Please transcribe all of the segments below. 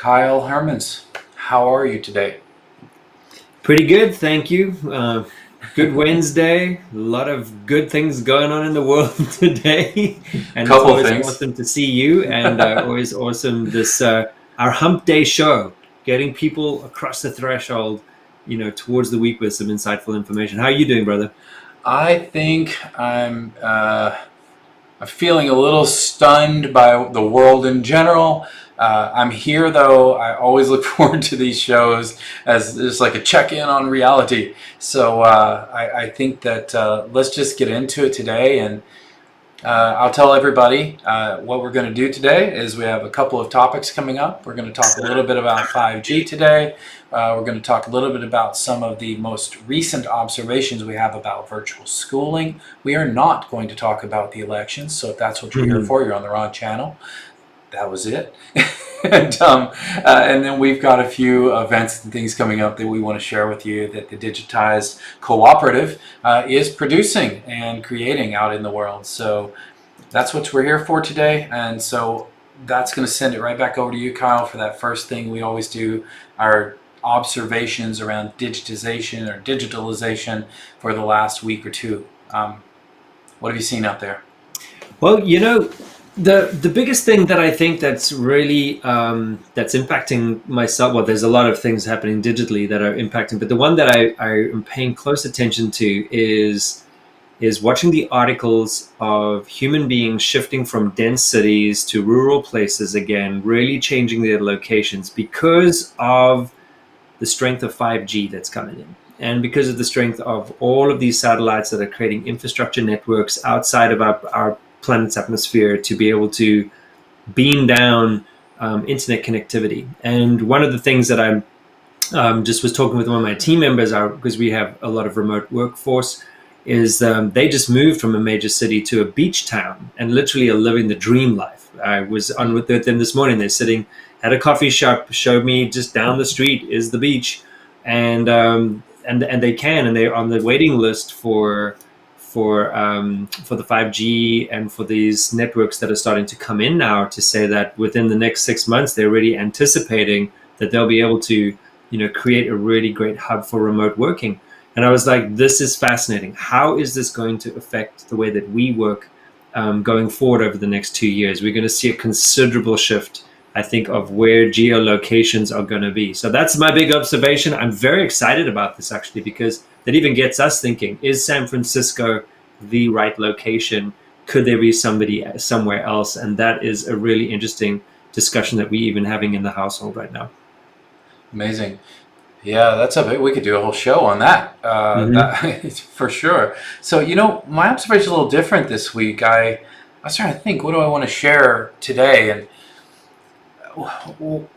Kyle Hermans, how are you today? Pretty good, thank you. Good Wednesday. A lot of good things going on in the world today, and it's Couple always things. awesome to see you, and always awesome this our Hump Day show, getting people across the threshold, towards the week with some insightful information. How are you doing, brother? I think I'm feeling a little stunned by the world in general. I'm here though. I always look forward to these shows as just like a check-in on reality. So I think that let's just get into it today and I'll tell everybody what we're going to do today is we have a couple of topics coming up. We're going to talk a little bit about 5G today. We're going to talk a little bit about some of the most recent observations we have about virtual schooling. We are not going to talk about the elections, so if that's what you're here Mhm. for, you're on the wrong channel. That was it. And then we've got a few events and things coming up that we want to share with you that the Digitized Cooperative is producing and creating out in the world. So that's what we're here for today. And so that's going to send it right back over to you, Kyle, for that first thing we always do, our observations around digitization or digitalization for the last week or two. What have you seen out there? Well, the biggest thing that I think that's really that's impacting myself. Well, there's a lot of things happening digitally that are impacting, but the one that I am paying close attention to is watching the articles of human beings shifting from dense cities to rural places again, really changing their locations because of the strength of 5G that's coming in. And because of the strength of all of these satellites that are creating infrastructure networks outside of our planet's atmosphere to be able to beam down internet connectivity. And one of the things that I'm just was talking with one of my team members, because we have a lot of remote workforce, is they just moved from a major city to a beach town and literally are living the dream life. I was on with them this morning. They're sitting at a coffee shop, showed me just down the street is the beach, and they can, and they're on the waiting list for the 5G and for these networks that are starting to come in now, to say that within the next 6 months they're already anticipating that they'll be able to create a really great hub for remote working. And I was like, this is fascinating. How is this going to affect the way that we work going forward over the next 2 years? We're going to see a considerable shift, I think, of where geolocations are going to be. So that's my big observation. I'm very excited about this, actually, because that even gets us thinking, is San Francisco the right location? Could there be somebody somewhere else? And that is a really interesting discussion that we're even having in the household right now. Amazing. Yeah, that's a bit. We could do a whole show on that. Hmm. That for sure. So my observation is a little different this week. I was trying to think, what do I want to share today? And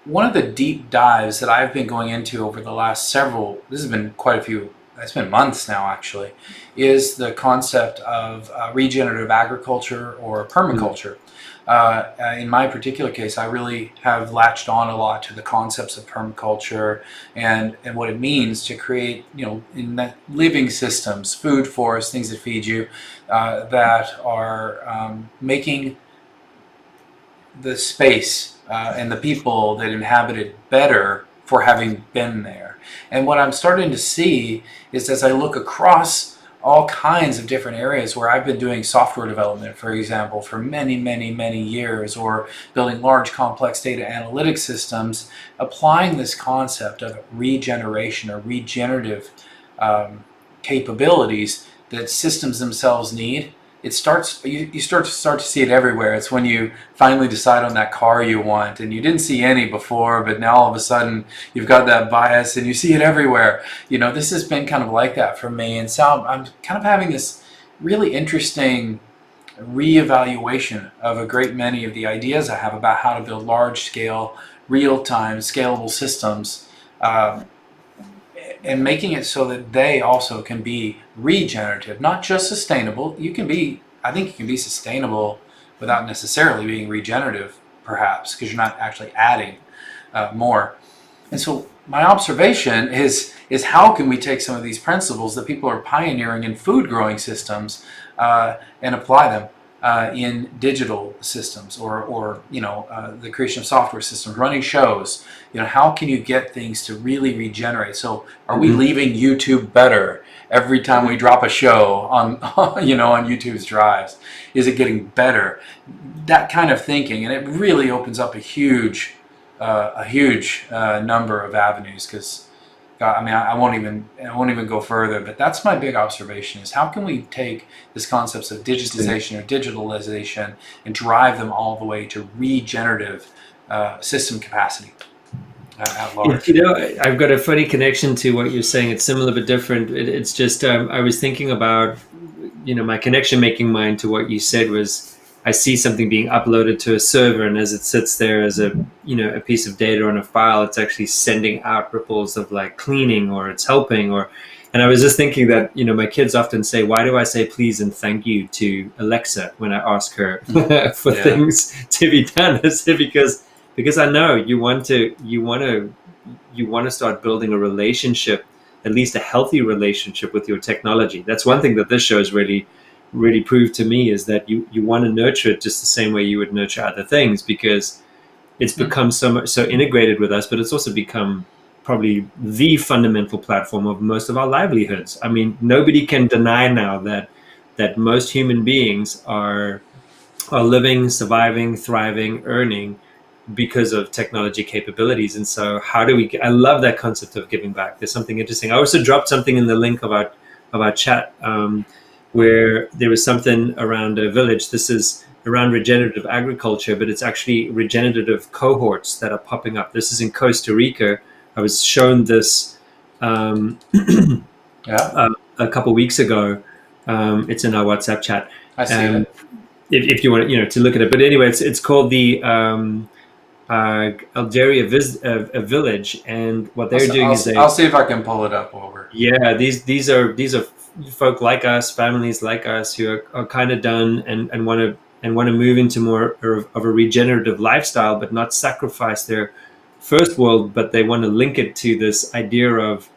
one of the deep dives that I've been going into over the last several. This has been quite a few. It's been months now, actually. Is the concept of regenerative agriculture or permaculture. In my particular case, I really have latched on a lot to the concepts of permaculture and what it means to create, in that living systems, food forests, things that feed you, that are making the space and the people that inhabit it better for having been there. And what I'm starting to see is as I look across all kinds of different areas where I've been doing software development, for example, for many, many, many years, or building large complex data analytics systems, applying this concept of regeneration or regenerative capabilities that systems themselves need. It starts you start to see it everywhere. It's when you finally decide on that car you want and you didn't see any before, but now all of a sudden you've got that bias and you see it everywhere. This has been kind of like that for me, and so I'm kind of having this really interesting reevaluation of a great many of the ideas I have about how to build large scale, real time, scalable systems. And making it so that they also can be regenerative, not just sustainable. I think you can be sustainable without necessarily being regenerative, perhaps, because you're not actually adding more. And so my observation is how can we take some of these principles that people are pioneering in food growing systems and apply them? in digital systems, or the creation of software systems, running shows. How can you get things to really regenerate? So are we leaving YouTube better every time we drop a show on on YouTube's drives? Is it getting better? That kind of thinking, and it really opens up a huge number of avenues. Because I won't even go further, but that's my big observation: is how can we take these concepts of digitization or digitalization and drive them all the way to regenerative system capacity at large. I've got a funny connection to what you're saying. It's similar but different. It's just I was thinking about, my connection making mind to what you said was, I see something being uploaded to a server, and as it sits there as a piece of data on a file, it's actually sending out ripples of like cleaning, or it's helping, and I was just thinking that my kids often say, why do I say please and thank you to Alexa when I ask her for things to be done? I said, because I know you want to start building a relationship, at least a healthy relationship with your technology. That's one thing that this show has really proved to me, is that you want to nurture it just the same way you would nurture other things, because it's become so integrated with us, but it's also become probably the fundamental platform of most of our livelihoods. I mean, nobody can deny now that most human beings are living, surviving, thriving, earning because of technology capabilities. And so I love that concept of giving back. There's something interesting. I also dropped something in the link of our chat, where there was something around a village. This is around regenerative agriculture, but it's actually regenerative cohorts that are popping up. This is in Costa Rica. I was shown this a couple of weeks ago. It's in our WhatsApp chat. I see it. If you want to look at it. But anyway, it's called the Algeria village, and what they're doing is I'll see if I can pull it up over. Yeah, these are folk like us, families like us, who are kind of done and want to move into more of a regenerative lifestyle, but not sacrifice their first world, but they want to link it to this idea of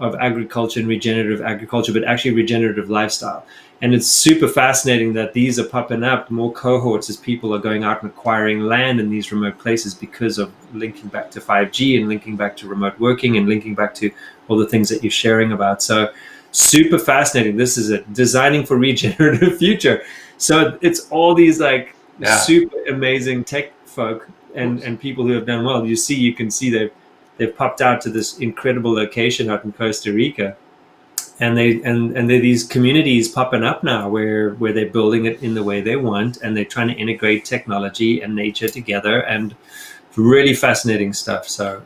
agriculture and regenerative agriculture, but actually regenerative lifestyle. And it's super fascinating that these are popping up, more cohorts, as people are going out and acquiring land in these remote places because of linking back to 5G and linking back to remote working and linking back to all the things that you're sharing about. So super fascinating. This is a designing for regenerative future. So it's all these super amazing tech folk and people who have done well. You can see they've popped out to this incredible location out in Costa Rica. And they're these communities popping up now where they're building it in the way they want, and they're trying to integrate technology and nature together, and really fascinating stuff. So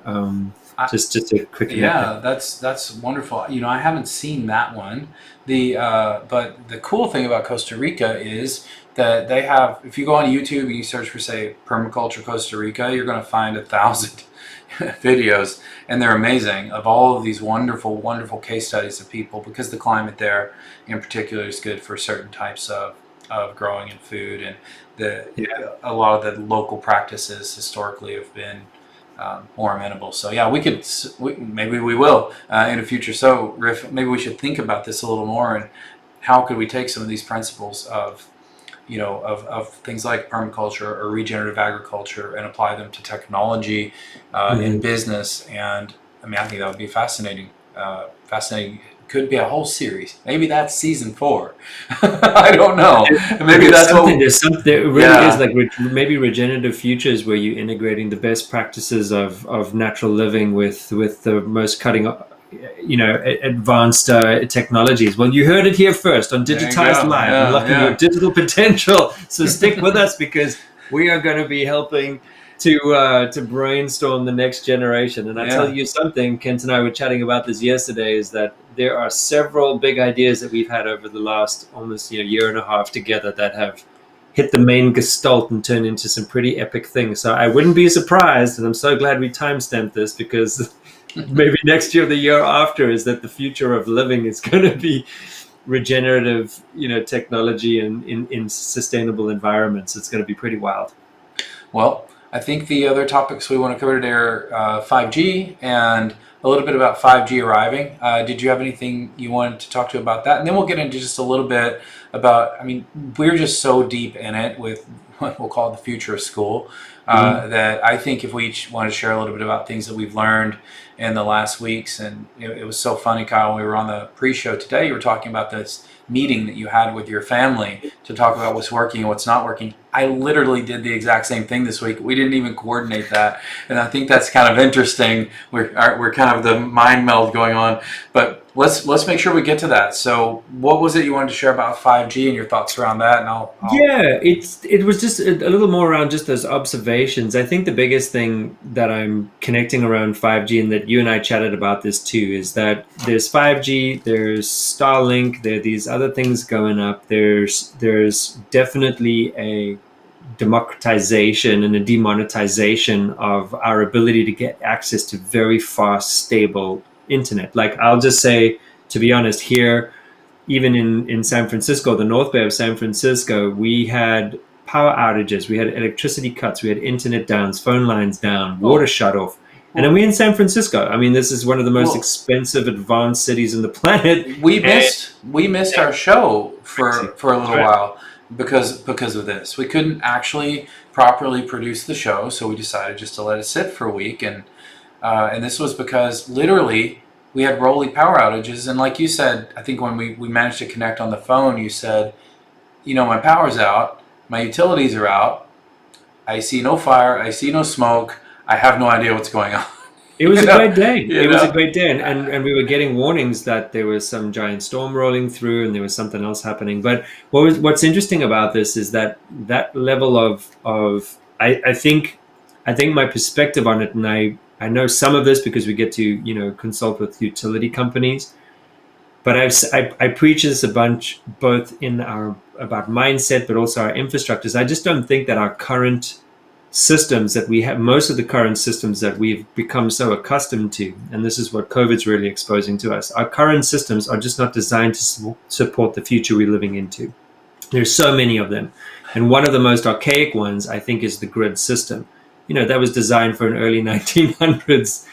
just a quick that's wonderful. I haven't seen that one. But the cool thing about Costa Rica is that they have, if you go on YouTube and you search for, say, permaculture Costa Rica, you're going to find 1,000 videos, and they're amazing, of all of these wonderful, wonderful case studies of people, because the climate there in particular is good for certain types of growing and food, and a lot of the local practices historically have been more amenable. So yeah, maybe we will in the future. So Riff, maybe we should think about this a little more, and how could we take some of these principles of things like permaculture or regenerative agriculture and apply them to technology in business. And I think that would be fascinating. Fascinating. Could be a whole series. Maybe that's season 4. I don't know. Maybe there really is maybe regenerative futures, where you're integrating the best practices of natural living with the most cutting advanced technologies. Well, you heard it here first on Digitized Live. Unlocking your digital potential. So stick with us, because we are going to be helping to brainstorm the next generation. And I tell you something, Kent and I were chatting about this yesterday, is that there are several big ideas that we've had over the last almost year and a half together that have hit the main gestalt and turned into some pretty epic things. So I wouldn't be surprised, and I'm so glad we timestamped this, because maybe next year, the year after, is that the future of living is going to be regenerative, technology and in sustainable environments. It's going to be pretty wild. Well, I think the other topics we want to cover today are 5G and a little bit about 5G arriving. Did you have anything you wanted to talk to about that? And then we'll get into just a little bit about, I mean, we're just so deep in it with what we'll call the future of school Mhm. that I think if we each want to share a little bit about things that we've learned in the last weeks. And it was so funny, Kyle, when we were on the pre-show today, you were talking about this meeting that you had with your family to talk about what's working and what's not working. I literally did the exact same thing this week. We didn't even coordinate that, and I think that's kind of interesting. We're kind of the mind meld going on, but let's make sure we get to that. So, what was it you wanted to share about 5G and your thoughts around that? And I'll Yeah, it was just a little more around just those observations. I think the biggest thing that I'm connecting around 5G, and that you and I chatted about this too, is that there's 5G, there's Starlink, there are these other things going up. There's definitely a democratization and a demonetization of our ability to get access to very fast, stable internet. Like, I'll just say, to be honest, here, even in San Francisco, the North Bay of San Francisco, we had power outages, we had electricity cuts, we had internet downs, phone lines down, water well, shut off. And then well, we in San Francisco. I mean, this is one of the most well, expensive, advanced cities on the planet. And we missed yeah, our show crazy. for a That's little right. while because of this. We couldn't actually properly produce the show, so we decided just to let it sit for a week. And this was because literally we had rolling power outages. And like you said, I think when we managed to connect on the phone, you said, my power's out, my utilities are out, I see no fire, I see no smoke, I have no idea what's going on. It was you a know, great day. you It was a know. great day, and we were getting warnings that there was some giant storm rolling through, and there was something else happening. But what's interesting about this is that that level of I think my perspective on it, and I know some of this because we get to consult with utility companies, but I preach this a bunch both in our about mindset, but also our infrastructures. I just don't think that our current systems that we have, most of the current systems that we've become so accustomed to, and this is what COVID's really exposing to us, our current systems are just not designed to support the future we're living into. There's so many of them. And one of the most archaic ones, I think, is the grid system. That was designed for an early 1900s,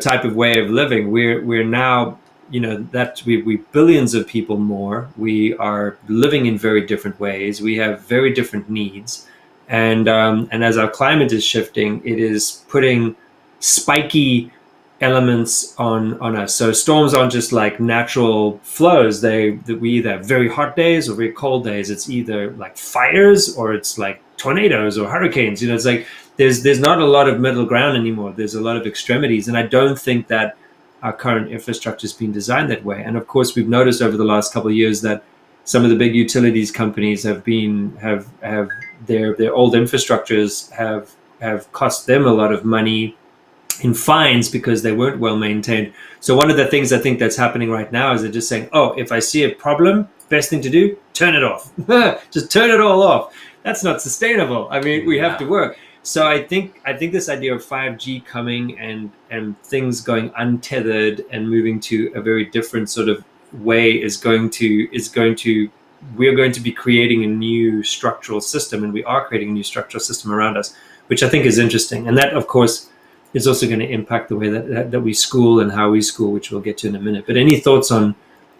type of way of living. We're now, that we billions of people more. We are living in very different ways. We have very different needs, and as our climate is shifting, it is putting spiky elements on us. So storms aren't just like natural flows. We either have very hot days or very cold days. It's either like fires or it's like tornadoes or hurricanes. It's like there's not a lot of middle ground anymore. There's a lot of extremities, and I don't think that our current infrastructure has been designed that way. And of course, we've noticed over the last couple of years that some of the big utilities companies have their old infrastructures have cost them a lot of money in fines because they weren't well maintained. So one of the things I think that's happening right now is they're just saying, "Oh, if I see a problem, best thing to do, turn it off. Just turn it all off." That's not sustainable. I mean, we have No. to work. So I think this idea of 5G coming and things going untethered and moving to a very different sort of way is going to we're going to be creating a new structural system, and we are creating a new structural system around us, which I think is interesting. And that, of course, is also going to impact the way that we school and how we school, which we'll get to in a minute. But any thoughts on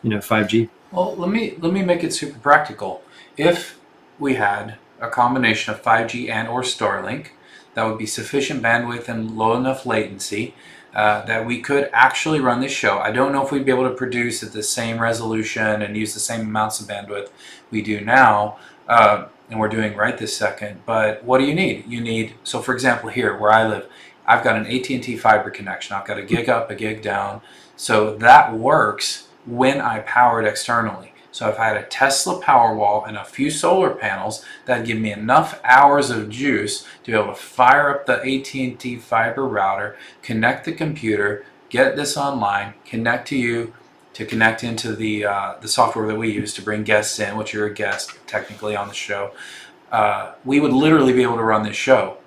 5G? Well, let me make it super practical. If we had a combination of 5G and or Starlink, that would be sufficient bandwidth and low enough latency that we could actually run this show. I don't know if we'd be able to produce at the same resolution and use the same amounts of bandwidth we do now, and we're doing right this second. But what do you need? So for example, here where I live, I've got an AT&T fiber connection. I've got a gig up, a gig down. So that works when I power it externally. So if I had a Tesla Powerwall and a few solar panels, that'd give me enough hours of juice to be able to fire up the AT&T fiber router, connect the computer, get this online, connect to you, to connect into the software that we use to bring guests in, which you're a guest technically on the show. We would literally be able to run this show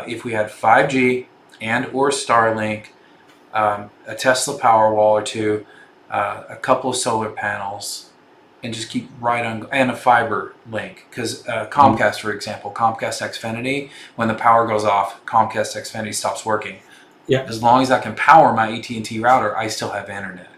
if we had 5G and or Starlink, a Tesla Powerwall or two, a couple of solar panels, and just keep right on, and a fiber link. Because Comcast, for example, Comcast Xfinity, when the power goes off, Comcast Xfinity stops working. Yeah. As long as I can power my AT&T router, I still have internet.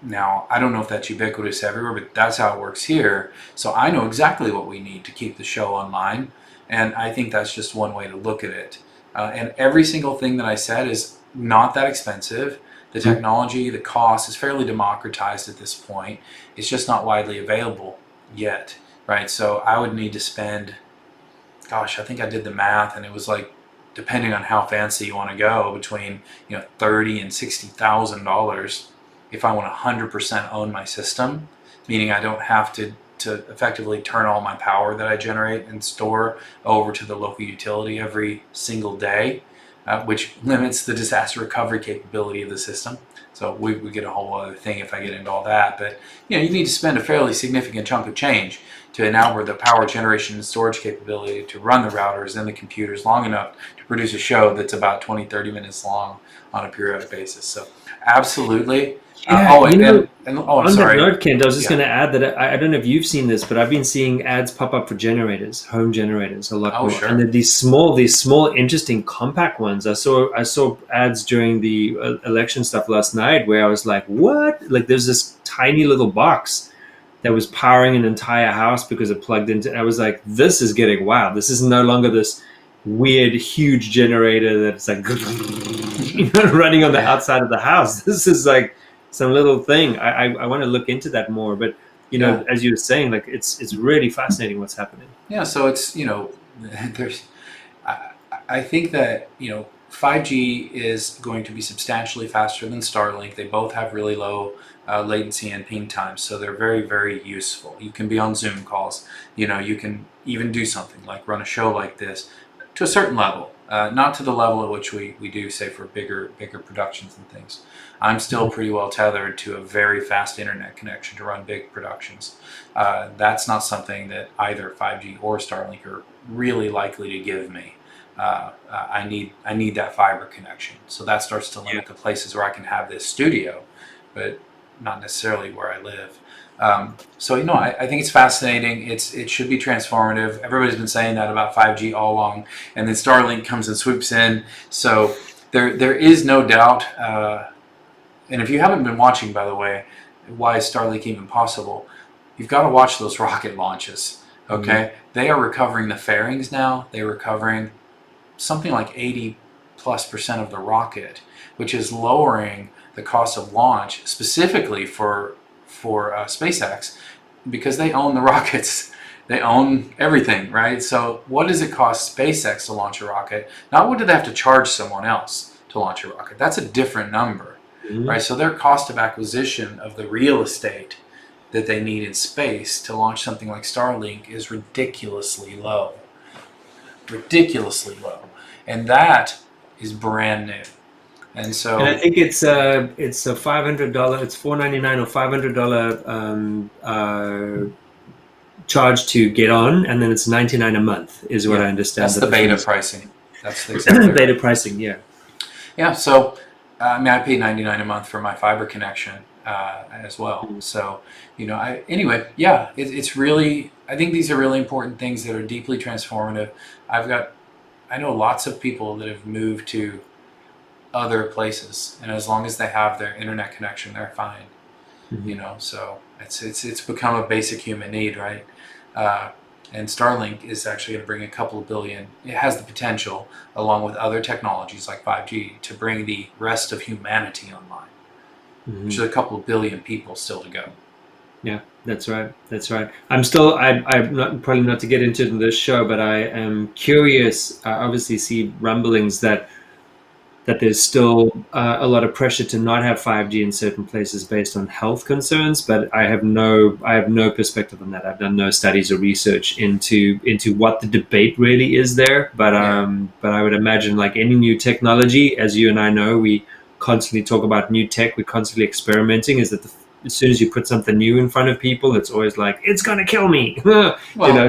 Now, I don't know if that's ubiquitous everywhere, but that's how it works here. So I know exactly what we need to keep the show online. And I think that's just one way to look at it. And every single thing that I said is not that expensive. The technology, the cost is fairly democratized at this point. It's just not widely available yet, right? So I would need to spend, gosh, I think I did the math, and it was like, depending on how fancy you want to go, between $30,000 and $60,000 if I want to 100% own my system, meaning I don't have to effectively turn all my power that I generate and store over to the local utility every single day, which limits the disaster recovery capability of the system. So we get a whole other thing if I get into all that. But you need to spend a fairly significant chunk of change to enable the power generation and storage capability to run the routers and the computers long enough to produce a show that's about 20-30 minutes long on a periodic basis. So absolutely. Yeah, I'm on sorry. that note, Kent, I was just Yeah. going to add that I don't know if you've seen this, but I've been seeing ads pop up for generators, home generators, a lot Oh, more. sure. And they're these small, interesting, compact ones. I saw ads during the election stuff last night where I was like, "What?" Like, there's this tiny little box that was powering an entire house because it plugged into. I was like, "This is getting wild. This is no longer this weird, huge generator that's like running on the outside of the house. This is like some little thing. I want to look into that more, but Yeah. as you were saying, like it's really fascinating what's happening. Yeah, so it's there's I think that 5G is going to be substantially faster than Starlink. They both have really low latency and ping times, so they're very, very useful. You can be on Zoom calls. You can even do something like run a show like this to a certain level, not to the level at which we do, say, for bigger productions and things. I'm still pretty well tethered to a very fast internet connection to run big productions. That's not something that either 5G or Starlink are really likely to give me. I need that fiber connection. So that starts to limit the places where I can have this studio, but not necessarily where I live. So I think it's fascinating. It should be transformative. Everybody's been saying that about 5G all along, and then Starlink comes and swoops in. So there is no doubt. And if you haven't been watching, by the way, why is Starlink even possible? You've got to watch those rocket launches. Okay, They are recovering the fairings now. They're recovering something like 80+% of the rocket, which is lowering the cost of launch specifically for SpaceX, because they own the rockets. They own everything, right? So what does it cost SpaceX to launch a rocket? Not what do they have to charge someone else to launch a rocket. That's a different number, right? So their cost of acquisition of the real estate that they need in space to launch something like Starlink is ridiculously low. Ridiculously low. And that is brand new. And so, And I think it's a $500, it's $499 or $500 charge to get on, and then it's $99 a month is what I understand. That's the beta pricing. That's exactly beta right. pricing, yeah. Yeah, so I pay $99 a month for my fiber connection as well. So, it's really, I think these are really important things that are deeply transformative. I know lots of people that have moved to other places, and as long as they have their internet connection, they're fine. So it's become a basic human need, right? And Starlink is actually going to bring a couple of billion. It has the potential, along with other technologies like 5G, to bring the rest of humanity online, which is a couple of billion people still to go. Yeah, that's right. I'm probably not to get into it in this show, but I am curious. I obviously see rumblings that there's still a lot of pressure to not have 5G in certain places based on health concerns, but I have no perspective on that. I've done no studies or research into what the debate really is there. But I would imagine, like any new technology, as you and I know, we constantly talk about new tech. We're constantly experimenting. Is that as soon as you put something new in front of people, it's always like, it's going to kill me. Well,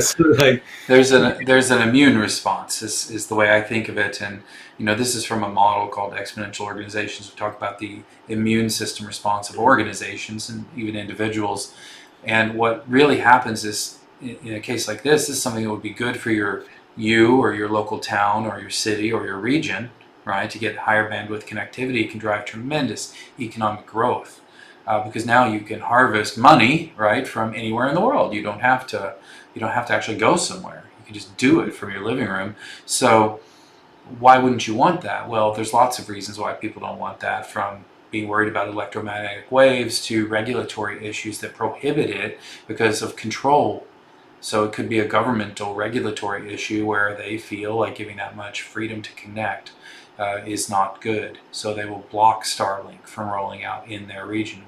so like there's an immune response is the way I think of it. And this is from a model called exponential organizations. We talk about the immune system response of organizations and even individuals. And what really happens is, in a case like this is something that would be good for you or your local town or your city or your region, right? To get higher bandwidth connectivity can drive tremendous economic growth, because now you can harvest money, right, from anywhere in the world. You don't have to actually go somewhere. You can just do it from your living room. So why wouldn't you want that? Well, there's lots of reasons why people don't want that, from being worried about electromagnetic waves to regulatory issues that prohibit it because of control. So it could be a governmental regulatory issue where they feel like giving that much freedom to connect is not good. So they will block Starlink from rolling out in their region.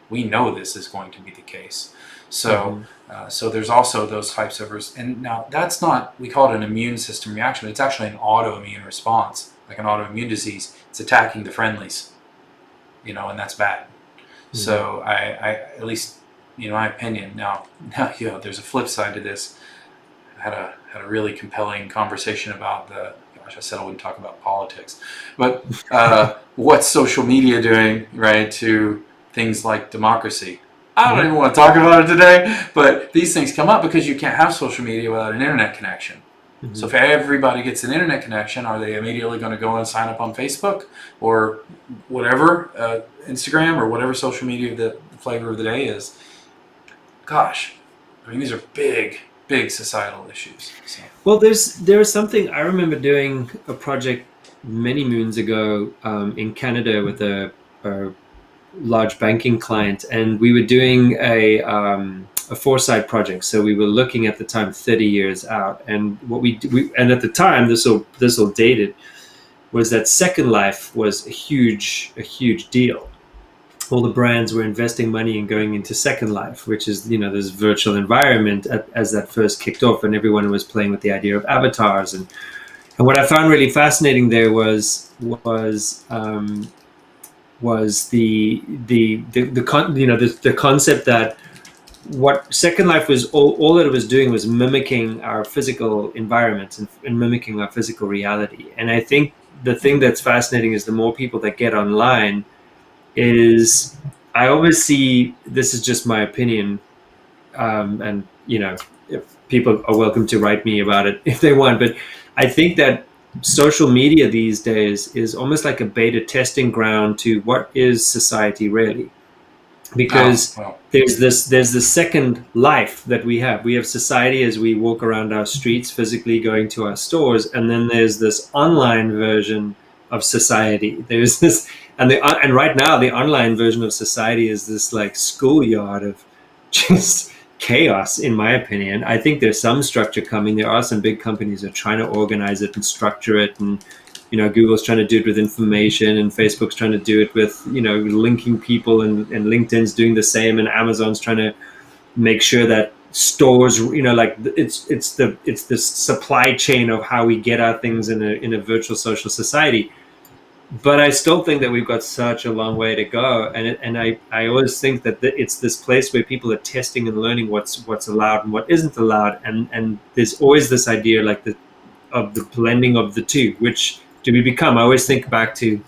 We know this is going to be the case. So so there's also those types of and now that's not, we call it an immune system reaction. It's actually an autoimmune response, like an autoimmune disease. It's attacking the friendlies, and that's bad. So I at least, my opinion. Now, there's a flip side to this. I had a really compelling conversation about I said I wouldn't talk about politics, but what's social media doing, right, to things like democracy? I don't even want to talk about it today, but these things come up because you can't have social media without an internet connection. So if everybody gets an internet connection, are they immediately going to go and sign up on Facebook or whatever, Instagram or whatever social media the flavor of the day is? Gosh, I mean, these are big, big societal issues. So. Well, there's something I remember doing a project many moons ago in Canada with a large banking client, and we were doing a foresight project. So we were looking at the time 30 years out, and and at the time, this will date it, was that Second Life was a huge deal. All the brands were investing money in going into Second Life, which is, this virtual environment as that first kicked off, and everyone was playing with the idea of avatars. And what I found really fascinating there was the concept that what Second Life was, all that it was doing was mimicking our physical environment and mimicking our physical reality. And I think the thing that's fascinating is the more people that get online is, I always see, this is just my opinion, and if people are welcome to write me about it if they want, but I think that social media these days is almost like a beta testing ground to what is society really, because there's this second life that we have society as we walk around our streets physically going to our stores, and then there's this online version of society. There's this, and right now the online version of society is this like schoolyard of just chaos, in my opinion. I think there's some structure coming. There are some big companies that are trying to organize it and structure it, and Google's trying to do it with information, and Facebook's trying to do it with linking people, and LinkedIn's doing the same, and Amazon's trying to make sure that stores, like it's the supply chain of how we get our things in a virtual social society. But I still think that we've got such a long way to go, and I always think that it's this place where people are testing and learning what's allowed and what isn't allowed, and there's always this idea like of the blending of the two. Which do we become? I always think back to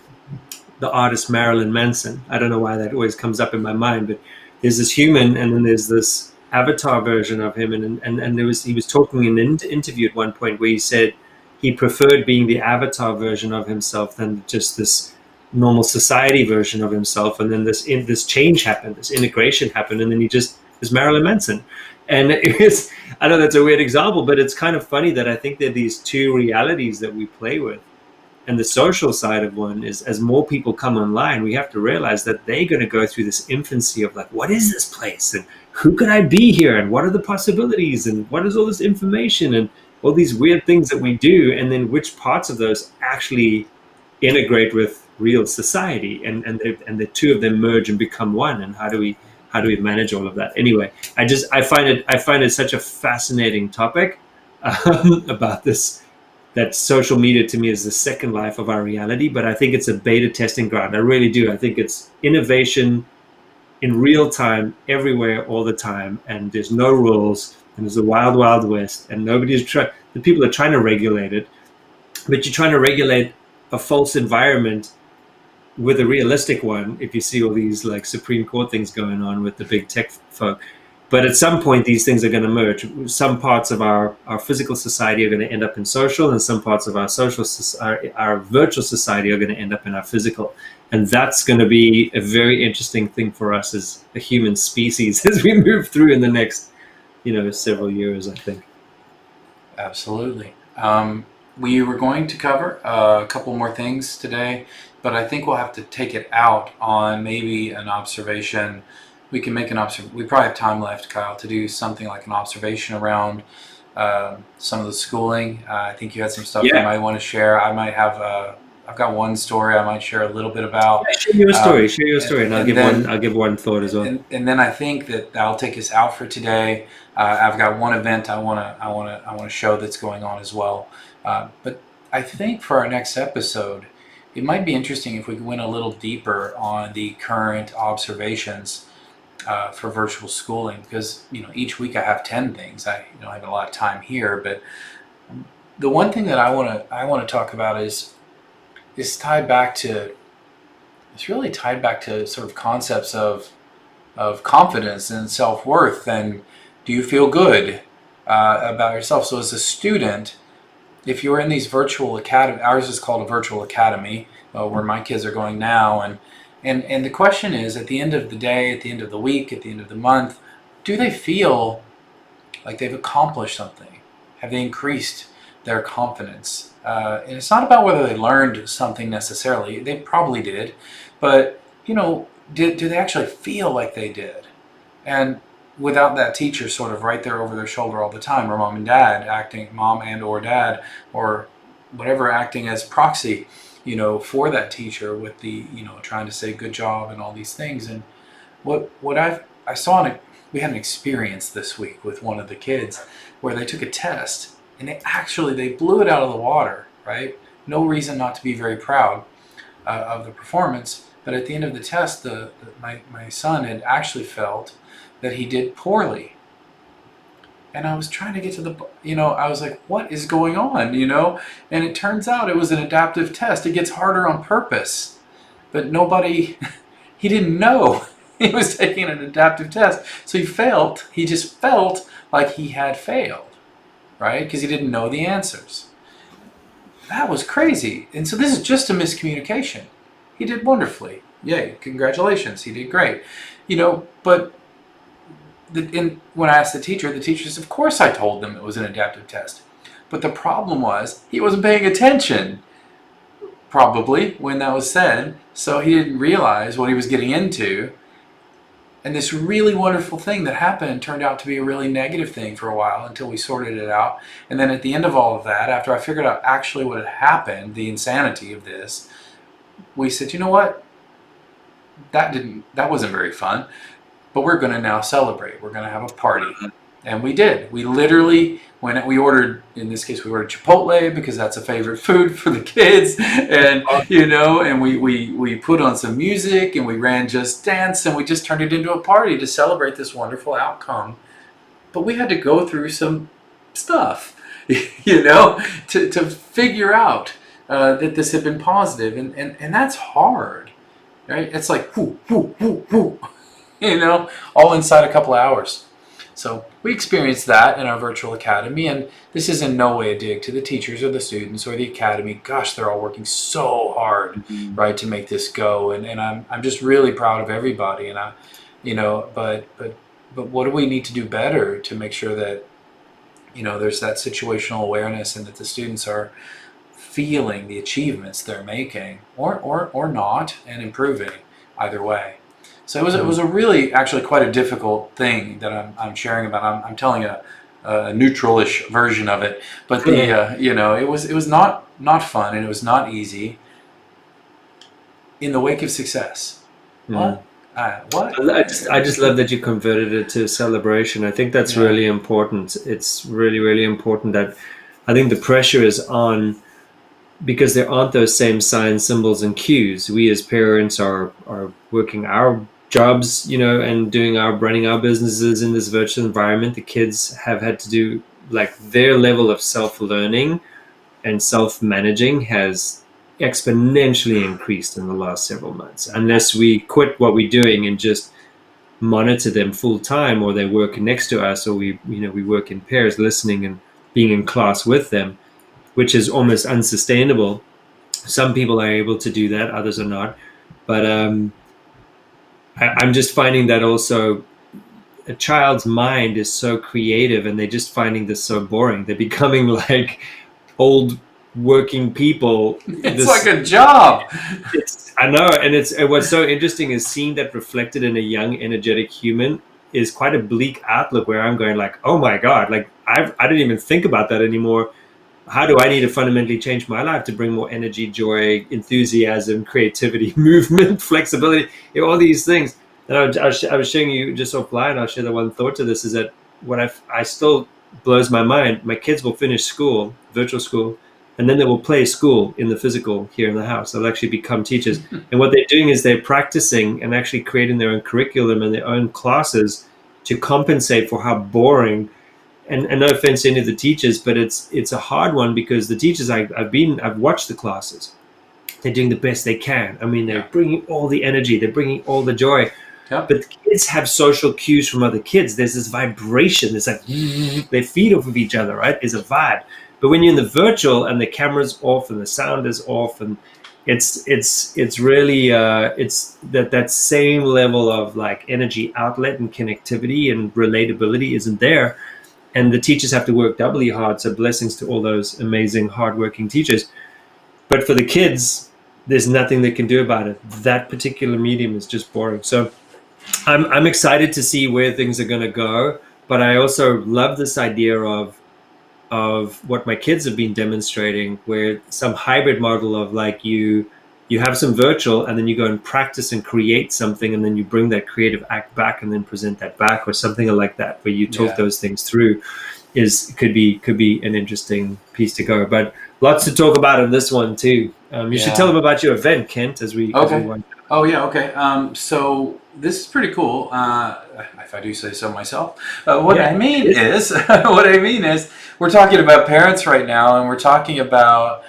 the artist Marilyn Manson. I don't know why that always comes up in my mind, but there's this human, and then there's this avatar version of him, and he was talking in an interview at one point where he said he preferred being the avatar version of himself than just this normal society version of himself. And then this change happened, this integration happened, and then he just is Marilyn Manson. And I know that's a weird example, but it's kind of funny that I think there are these two realities that we play with. And the social side of one is, as more people come online, we have to realize that they're going to go through this infancy of like, what is this place? And who could I be here? And what are the possibilities? And what is all this information? And all these weird things that we do, and then which parts of those actually integrate with real society, and the two of them merge and become one, and how do we manage all of that? Anyway, I find it such a fascinating topic about this, that social media to me is the second life of our reality, but I think it's a beta testing ground. I really do. I think it's innovation in real time, everywhere, all the time, and there's no rules. And there's a wild, wild west, and the people are trying to regulate it, but you're trying to regulate a false environment with a realistic one. If you see all these like Supreme Court things going on with the big tech folk, But at some point, these things are going to merge. Some parts of our physical society are going to end up in social, and some parts of our virtual society are going to end up in our physical. And that's going to be a very interesting thing for us as a human species as we move through in the next, several years, I think. Absolutely. We were going to cover a couple more things today, but I think we'll have to take it out on maybe an observation. We can make an observation. We probably have time left, Kyle, to do something like an observation around some of the schooling. I think you had some stuff you might want to share. I might have. I've got one story I might share a little bit about. Yeah, share your story. Share your story, and I'll give one thought as well. And then I think that'll take us out for today. I've got one event I want to show that's going on as well. But I think for our next episode, it might be interesting if we went a little deeper on the current observations for virtual schooling, because each week I have 10 things. I have a lot of time here, but the one thing that I want to talk about is really tied back to sort of concepts of confidence and self-worth, and do you feel good about yourself? So as a student, if you're in these virtual academy, ours is called a virtual academy, where my kids are going now, and the question is, at the end of the day, at the end of the week, at the end of the month, do they feel like they've accomplished something? Have they increased their confidence? And it's not about whether they learned something necessarily. They probably did, but do they actually feel like they did? And without that teacher sort of right there over their shoulder all the time, or mom and or dad, or whatever, acting as proxy, for that teacher with the, trying to say good job and all these things. And what I saw we had an experience this week with one of the kids where they took a test and they blew it out of the water, right? No reason not to be very proud of the performance. But at the end of the test, my son had actually felt that he did poorly. And I was trying to get to I was like, what is going on, And it turns out it was an adaptive test. It gets harder on purpose. But he didn't know he was taking an adaptive test. So he just felt like he had failed, right? Because he didn't know the answers. That was crazy. And so this is just a miscommunication. He did wonderfully. Yay, congratulations, he did great. But when I asked the teacher says, of course I told them it was an adaptive test. But the problem was, he wasn't paying attention, probably, when that was said, so he didn't realize what he was getting into. And this really wonderful thing that happened turned out to be a really negative thing for a while until we sorted it out. And then at the end of all of that, after I figured out actually what had happened, the insanity of this, we said, you know what? That wasn't very fun. But we're going to now celebrate. We're going to have a party. And we did. We literally, when we ordered, in this case, we ordered Chipotle because that's a favorite food for the kids. And, and we put on some music and we ran Just Dance and we just turned it into a party to celebrate this wonderful outcome. But we had to go through some stuff, to figure out that this had been positive. And that's hard, right? It's like, whoo, whoo, whoo, whoo. All inside a couple of hours. So we experienced that in our virtual academy, and this is in no way a dig to the teachers or the students or the academy. Gosh, they're all working so hard, right, to make this go, and I'm just really proud of everybody. And but what do we need to do better to make sure that there's that situational awareness and that the students are feeling the achievements they're making or not, and improving either way. So it was a really, actually quite a difficult thing that I'm sharing about. I'm telling a neutral-ish version of it, but it was not fun, and it was not easy. In the wake of success, what? I just love that you converted it to celebration. I think that's really important. It's really, really important that I think the pressure is on, because there aren't those same signs, symbols, and cues. We as parents are working our jobs, and running our businesses in this virtual environment. The kids have had to do, like, their level of self-learning and self-managing has exponentially increased in the last several months. Unless we quit what we're doing and just monitor them full time, or they work next to us, or we work in pairs, listening and being in class with them, which is almost unsustainable. Some people are able to do that, others are not. But I'm just finding that also a child's mind is so creative, and they're just finding this so boring. They're becoming like old working people. It's like a job. I know, and what's so interesting is seeing that reflected in a young, energetic human is quite a bleak outlook. Where I'm going like, oh my god, like I didn't even think about that anymore. How do I need to fundamentally change my life to bring more energy, joy, enthusiasm, creativity, movement, flexibility, all these things? And I was showing you just offline. I'll share the one thought to this is that what I still blows my mind. My kids will finish school, virtual school, and then they will play school in the physical here in the house. They'll actually become teachers. And what they're doing is they're practicing and actually creating their own curriculum and their own classes to compensate for how boring. And no offense to any of the teachers, but it's a hard one because the teachers I've watched the classes. They're doing the best they can. I mean, they're bringing all the energy, they're bringing all the joy. Yep. But kids have social cues from other kids. There's this vibration. It's like they feed off of each other, right? There's a vibe. But when you're in the virtual and the camera's off and the sound is off, and it's really it's that same level of like energy outlet and connectivity and relatability isn't there. And the teachers have to work doubly hard. So blessings to all those amazing, hardworking teachers. But for the kids, there's nothing they can do about it. That particular medium is just boring. So I'm excited to see where things are going to go. But I also love this idea of what my kids have been demonstrating, where some hybrid model of like you have some virtual and then you go and practice and create something, and then you bring that creative act back and then present that back, or something like that, where you talk those things through could be an interesting piece to go. But lots to talk about in this one too. You should tell them about your event, Kent, as we went. Oh yeah, okay. So this is pretty cool, if I do say so myself. What I mean is we're talking about parents right now, and we're talking about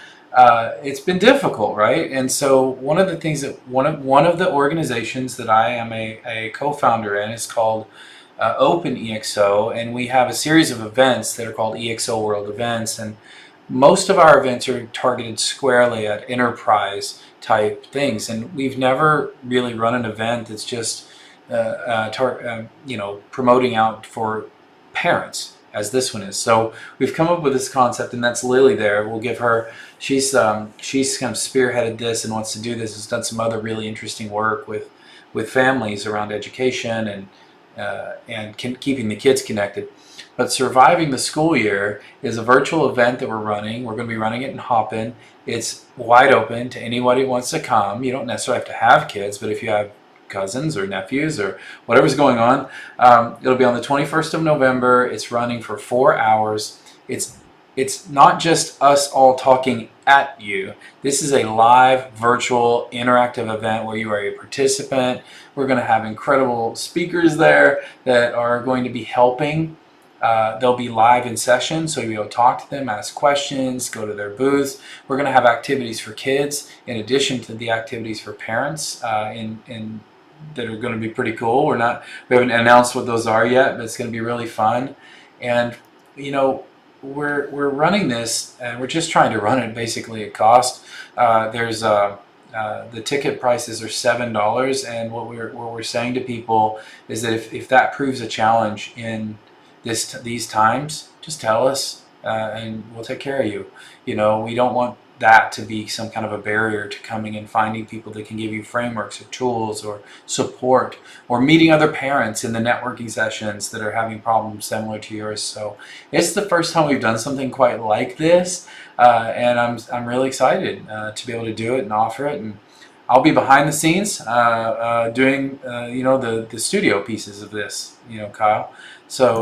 it's been difficult, right? And so one of the things that one of the organizations that I am a co-founder in is called Open EXO, and we have a series of events that are called EXO World Events, and most of our events are targeted squarely at enterprise type things, and we've never really run an event that's just promoting out for parents as this one is. So we've come up with this concept, and that's Lily there. We'll give her, she's kind of spearheaded this and wants to do this, has done some other really interesting work with families around education and keeping the kids connected. But Surviving the School Year is a virtual event that we're running. We're going to be running it in Hopin. It's wide open to anybody who wants to come. You don't necessarily have to have kids, but if you have cousins or nephews or whatever's going on, it'll be on the 21st of November. It's running for 4 hours. It's not just us all talking at you. This is a live, virtual, interactive event where you are a participant. We're going to have incredible speakers there that are going to be helping. They'll be live in session, so you'll be able to talk to them, ask questions, go to their booths. We're going to have activities for kids in addition to the activities for parents that are going to be pretty cool. We haven't announced what those are yet, but it's going to be really fun. And we're running this, and we're just trying to run it basically at cost. The ticket prices are $7, and what we're saying to people is that if that proves a challenge in these times, just tell us, and we'll take care of you. We don't want that to be some kind of a barrier to coming and finding people that can give you frameworks or tools or support, or meeting other parents in the networking sessions that are having problems similar to yours. So it's the first time we've done something quite like this, and I'm really excited to be able to do it and offer it. And I'll be behind the scenes doing the studio pieces of this, Kyle. So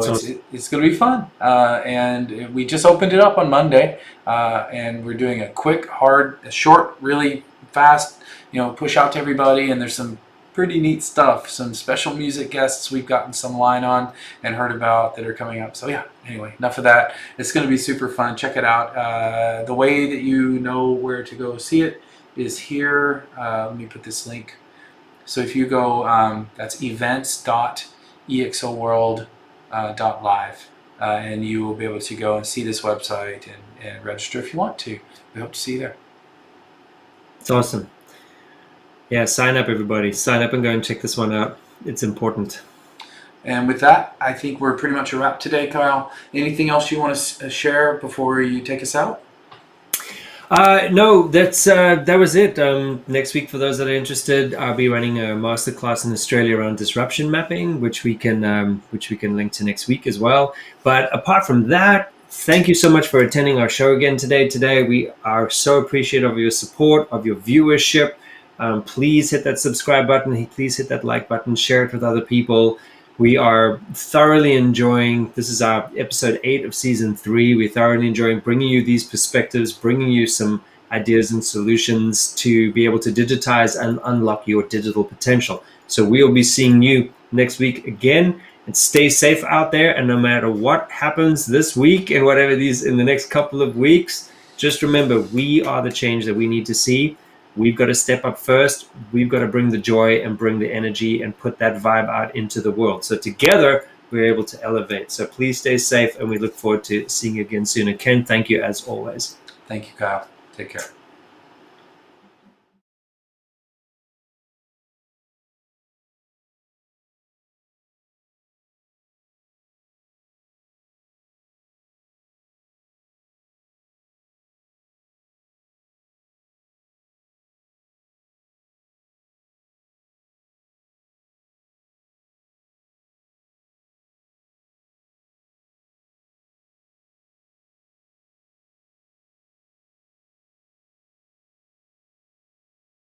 it's going to be fun, and we just opened it up on Monday, and we're doing a quick, short, really fast, push out to everybody. And there's some pretty neat stuff, some special music guests we've gotten some line on and heard about that are coming up. So yeah, anyway, enough of that. It's going to be super fun. Check it out. The way that you know where to go see it is here. Let me put this link. So if you go, that's events.exoworld.live, and you will be able to go and see this website and register if you want to. We hope to see you there. It's awesome. Yeah, sign up, everybody. Sign up and go and check this one out. It's important. And with that, I think we're pretty much a wrap today, Kyle. Anything else you want to share before you take us out? No, that was it. Next week, for those that are interested, I'll be running a masterclass in Australia around disruption mapping, which we can link to next week as well. But apart from that, thank you so much for attending our show again today. Today, we are so appreciative of your support, of your viewership. Please hit that subscribe button. Please hit that like button. Share it with other people. We are thoroughly enjoying, this is our episode 8 of season 3. We're thoroughly enjoying bringing you these perspectives, bringing you some ideas and solutions to be able to digitize and unlock your digital potential. So we'll be seeing you next week again, and stay safe out there. And no matter what happens this week and whatever in the next couple of weeks, just remember, we are the change that we need to see. We've got to step up first. We've got to bring the joy and bring the energy and put that vibe out into the world. So together, we're able to elevate. So please stay safe, and we look forward to seeing you again soon. And Ken, thank you as always. Thank you, Kyle. Take care.